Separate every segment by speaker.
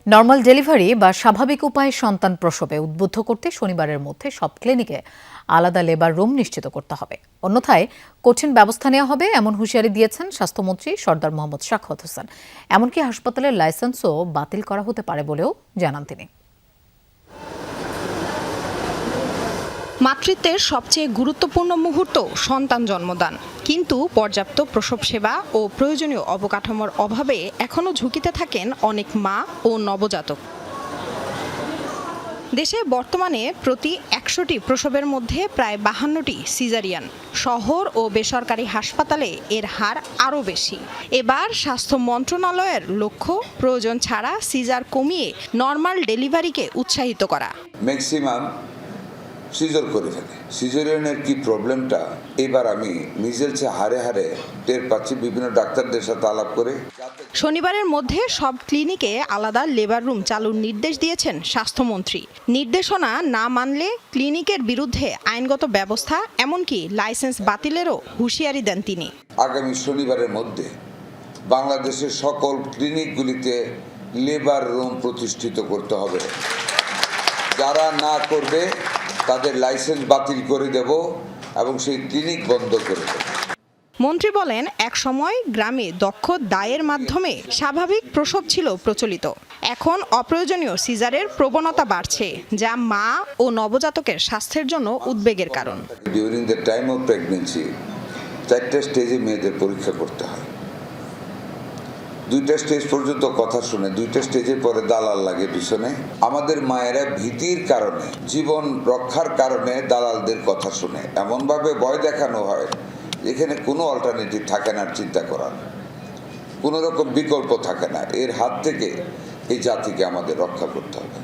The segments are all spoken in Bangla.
Speaker 1: নর্মাল ডেলিভারি বা স্বাভাবিক উপায়ে সন্তান প্রসবে উদ্বুদ্ধ করতে শনিবারের মধ্যে সব ক্লিনিকে আলাদা লেবার রুম নিশ্চিত করতে হবে, অন্যথায় কঠিন ব্যবস্থা নেওয়া হবে এমন হুঁশিয়ারি দিয়েছেন স্বাস্থ্যমন্ত্রী সরদার মোহাম্মদ শাখাওয়াত হোসেন। এমনকি হাসপাতালের লাইসেন্সও বাতিল করা হতে পারে বলেও জানান তিনি।
Speaker 2: মাতৃত্বের সবচেয়ে গুরুত্বপূর্ণ মুহূর্ত সন্তান জন্মদান, কিন্তু পর্যাপ্ত প্রসব সেবা ও প্রয়োজনীয় অবকাঠামোর অভাবে এখনও ঝুঁকিতে থাকেন অনেক মা ও নবজাতক। দেশে বর্তমানে প্রতি ১০০টি প্রসবের মধ্যে প্রায় ৫২টি সিজারিয়ান। শহর ও বেসরকারি হাসপাতালে এর হার আরও বেশি। এবার স্বাস্থ্য মন্ত্রণালয়ের লক্ষ্য প্রয়োজন ছাড়া সিজার কমিয়ে নর্মাল ডেলিভারিকে উৎসাহিত করা।
Speaker 3: ম্যাক্সিমাম সিজার করে ফেলে। সিজারিয়ানের কি প্রবলেমটা এবার আমি নিজের চেয়ে হারে হারে টের পাচ্ছি বিভিন্ন ডাক্তারদের সাথে আলাপ করে।
Speaker 2: শনিবারের মধ্যে সব ক্লিনিকে আলাদা লেবার রুম চালুর নির্দেশ দিয়েছেন স্বাস্থ্যমন্ত্রী। নির্দেশনা না মানলে ক্লিনিকের বিরুদ্ধে আইনগত ব্যবস্থা, এমনকি লাইসেন্স বাতিলেরও হুঁশিয়ারি দেন তিনি।
Speaker 3: আগামী শনিবারের মধ্যে বাংলাদেশের সকল ক্লিনিকগুলিতে লেবার রুম প্রতিষ্ঠিত করতে হবে। যারা না করবে তাদের লাইসেন্স বাতিল করে দেব এবং সেই ক্লিনিক বন্ধ করে দেব।
Speaker 2: মন্ত্রী বলেন, এক সময় গ্রামে দক্ষ দায়ের মাধ্যমে স্বাভাবিক প্রসব ছিল প্রচলিত। এখন অপ্রয়োজনীয় সিজারের প্রবণতা বাড়ছে, যা মা ও নবজাতকের স্বাস্থ্যের জন্য উদ্বেগের কারণ।
Speaker 3: During the time of pregnancy 4টা স্টেজে মেয়েদের পরীক্ষা করতে হয়। 2টা স্টেজ পর্যন্ত কথা শুনে 2টা স্টেজের পরে দালাল লাগে পিছনে। আমাদের মায়েরা ভীতির কারণে, জীবন রক্ষার কারণে দালালদের কথা শুনে এমনভাবে ভয় দেখানো হয় এখানে কোনো অল্টারনেটিভ থাকে না, চিন্তা করার কোনো রকম বিকল্প থাকে না। এর হাত থেকে এই জাতিকে আমাদের রক্ষা করতে হবে।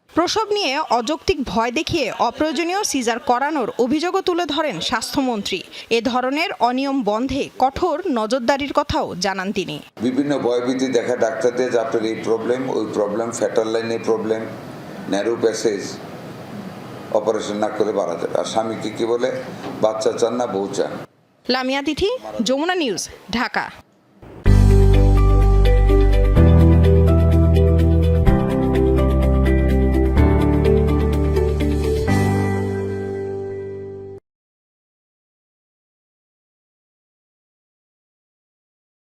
Speaker 2: প্রসব নিয়ে অযৌক্তিক ভয় দেখিয়ে অপ্রয়োজনীয় সিজার করানোর অভিযোগও তুলে ধরেন স্বাস্থ্যমন্ত্রী। এ ধরনের অনিয়ম বন্ধে কঠোর নজরদারির কথাও জানান তিনি।
Speaker 3: বিভিন্ন ভয়ভীতি দেখা ডাক্তারদের, আপনার এই প্রবলেম, ওই প্রবলেম, ফ্যাটার লাইনের প্রবলেম, ন্যারো প্যাসেজ, অপারেশন না করে বাড়া যাবে। আর স্বামীকে কি বলে, বাচ্চা চান না বউ চান।
Speaker 2: লামিয়া তিথি, যমুনা নিউজ, ঢাকা।